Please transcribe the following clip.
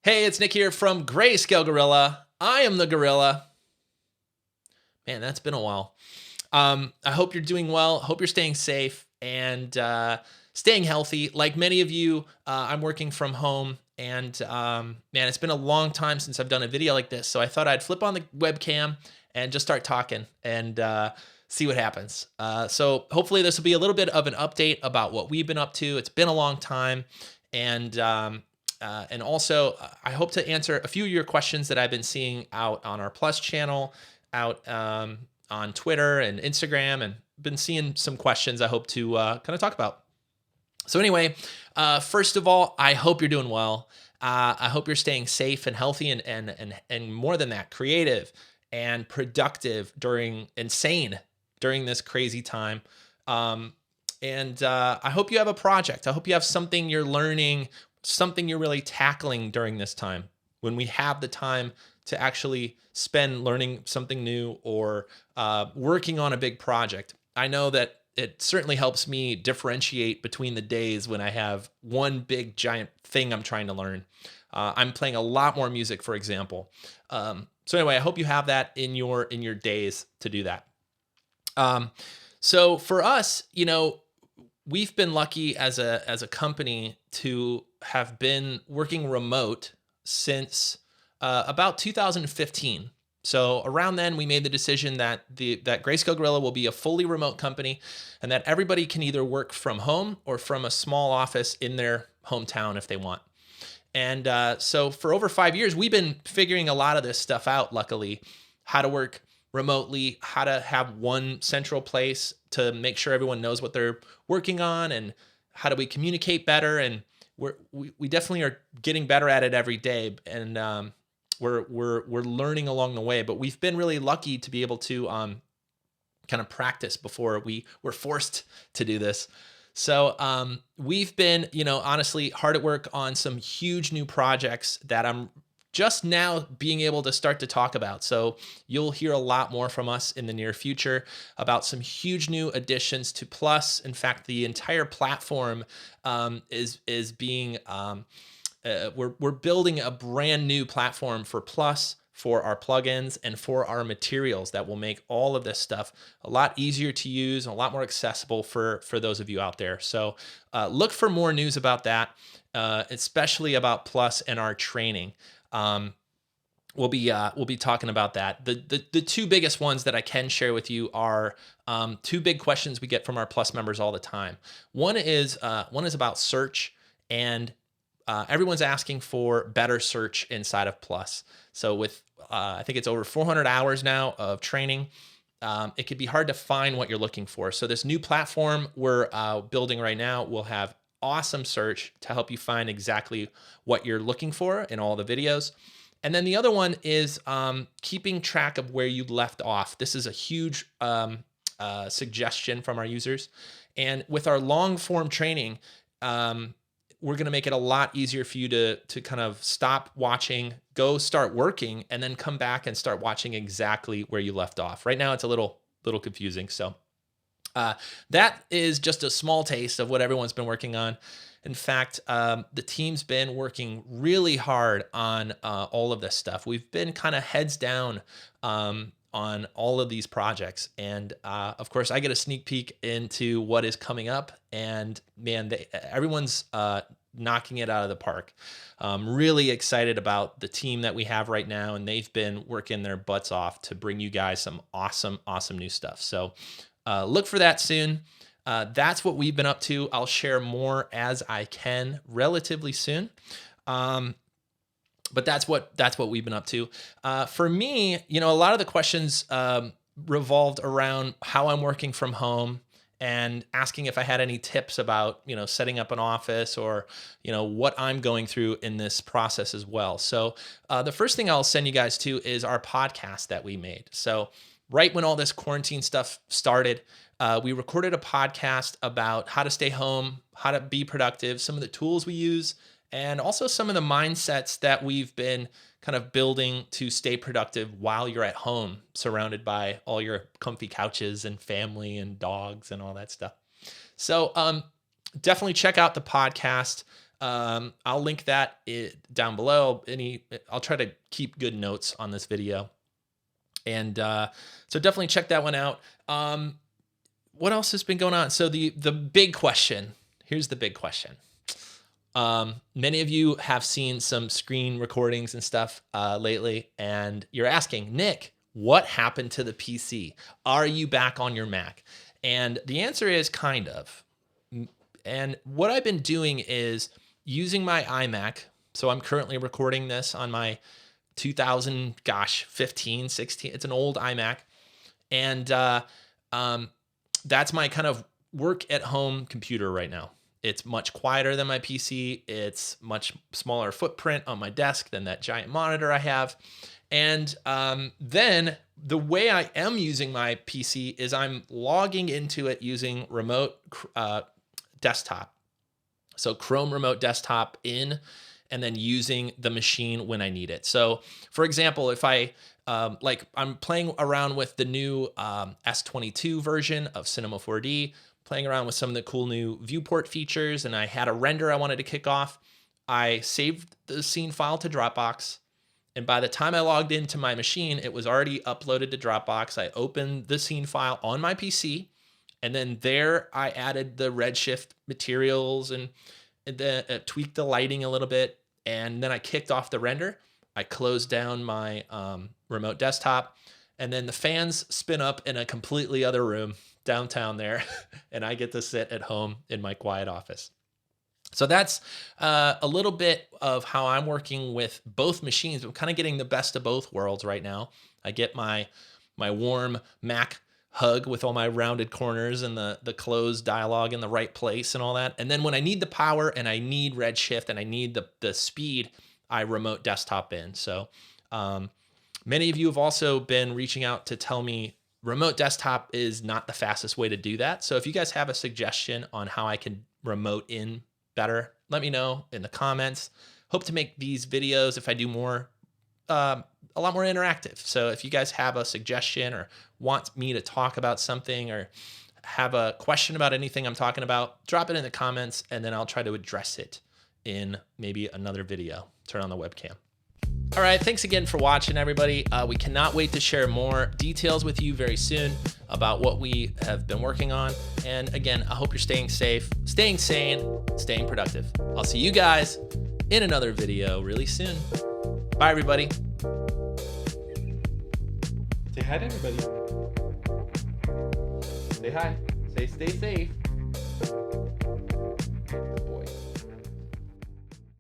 Hey, it's Nick here from Grayscale Gorilla. I am the gorilla. Man, that's been a while. I hope you're doing well. Hope you're staying safe and staying healthy. Like many of you, I'm working from home, and man, it's been a long time since I've done a video like this. So I thought I'd flip on the webcam and just start talking and see what happens. So hopefully, this will be a little bit of an update about what we've been up to. It's been a long time, and also, I hope to answer a few of your questions that I've been seeing out on our Plus channel, out on Twitter and Instagram, and been seeing some questions I hope to kind of talk about. So anyway, first of all, I hope you're doing well. I hope you're staying safe and healthy, and more than that, creative and productive during this crazy time. Um, and I hope you have a project. I hope you have something you're learning, something you're really tackling during this time when we have the time to actually spend learning something new or working on a big project. I know that it certainly helps me differentiate between the days when I have one big giant thing I'm trying to learn. I'm playing a lot more music, for example. So anyway, I hope you have that in your days to do that. Um, so for us, we've been lucky as a company to have been working remote since about 2015. So around then, we made the decision that that Grayscale Gorilla will be a fully remote company, and that everybody can either work from home or from a small office in their hometown if they want. And so for over 5 years, we've been figuring a lot of this stuff out, luckily, how to work remotely, how to have one central place to make sure everyone knows what they're working on, and how do we communicate better. And we definitely are getting better at it every day. And we're learning along the way, but we've been really lucky to be able to kind of practice before we were forced to do this. So we've been, honestly hard at work on some huge new projects that I'm just now being able to start to talk about. So you'll hear a lot more from us in the near future about some huge new additions to Plus. In fact, the entire platform is being we're building a brand new platform for Plus, for our plugins, and for our materials that will make all of this stuff a lot easier to use and a lot more accessible for those of you out there. So look for more news about that, especially about Plus and our training. Um, we'll be talking about that. The two biggest ones that I can share with you are two big questions we get from our Plus members all the time. One is about search, and everyone's asking for better search inside of Plus. So with I think it's over 400 hours now of training, it could be hard to find what you're looking for. So this new platform we're building right now will have awesome search to help you find exactly what you're looking for in all the videos. And then the other one is keeping track of where you left off. This is a huge suggestion from our users. And with our long form training, um, we're going to make it a lot easier for you to kind of stop watching, go start working, and then come back and start watching exactly where you left off. Right now, it's a little confusing. So uh, that is just a small taste of what everyone's been working on. In fact, the team's been working really hard on all of this stuff. We've been kind of heads down on all of these projects. And of course, I get a sneak peek into what is coming up. And man, everyone's knocking it out of the park. Really excited about the team that we have right now. And they've been working their butts off to bring you guys some awesome, awesome new stuff. So look for that soon. That's what we've been up to. I'll share more as I can relatively soon. Um, but that's what we've been up to. For me, a lot of the questions revolved around how I'm working from home and asking if I had any tips about setting up an office, or what I'm going through in this process as well. So the first thing I'll send you guys to is our podcast that we made. So right when all this quarantine stuff started, we recorded a podcast about how to stay home, how to be productive, some of the tools we use, and also some of the mindsets that we've been kind of building to stay productive while you're at home, surrounded by all your comfy couches and family and dogs and all that stuff. So definitely check out the podcast. I'll link that down below. I'll try to keep good notes on this video. And so definitely check that one out. What else has been going on? So the big question, here's the big question. Many of you have seen some screen recordings and stuff lately, and you're asking, Nick, what happened to the PC? Are you back on your Mac? And the answer is kind of. And what I've been doing is using my iMac. So I'm currently recording this on my 15, 16. It's an old iMac. And that's my kind of work at home computer right now. It's much quieter than my PC. It's much smaller footprint on my desk than that giant monitor I have. And then the way I am using my PC is I'm logging into it using remote desktop. So Chrome remote desktop in, and then using the machine when I need it. So for example, if I'm playing around with the new S22 version of Cinema 4D, playing around with some of the cool new viewport features, and I had a render I wanted to kick off, I saved the scene file to Dropbox. And by the time I logged into my machine, it was already uploaded to Dropbox. I opened the scene file on my PC, and then there I added the Redshift materials and tweaked the lighting a little bit. And then I kicked off the render. I closed down my remote desktop, and then the fans spin up in a completely other room downtown there, and I get to sit at home in my quiet office. So that's a little bit of how I'm working with both machines. I'm kind of getting the best of both worlds right now. I get my warm Mac hug with all my rounded corners and the closed dialogue in the right place and all that. And then when I need the power and I need Redshift and I need the speed, I remote desktop in. So many of you have also been reaching out to tell me remote desktop is not the fastest way to do that. So if you guys have a suggestion on how I can remote in better, let me know in the comments. Hope to make these videos, if I do more, a lot more interactive. So if you guys have a suggestion or want me to talk about something or have a question about anything I'm talking about, drop it in the comments and then I'll try to address it in maybe another video. Turn on the webcam. All right, thanks again for watching, everybody. We cannot wait to share more details with you very soon about what we have been working on. And again, I hope you're staying safe, staying sane, staying productive. I'll see you guys in another video really soon. Bye, everybody. Say hi to everybody. Say hi. Say stay safe.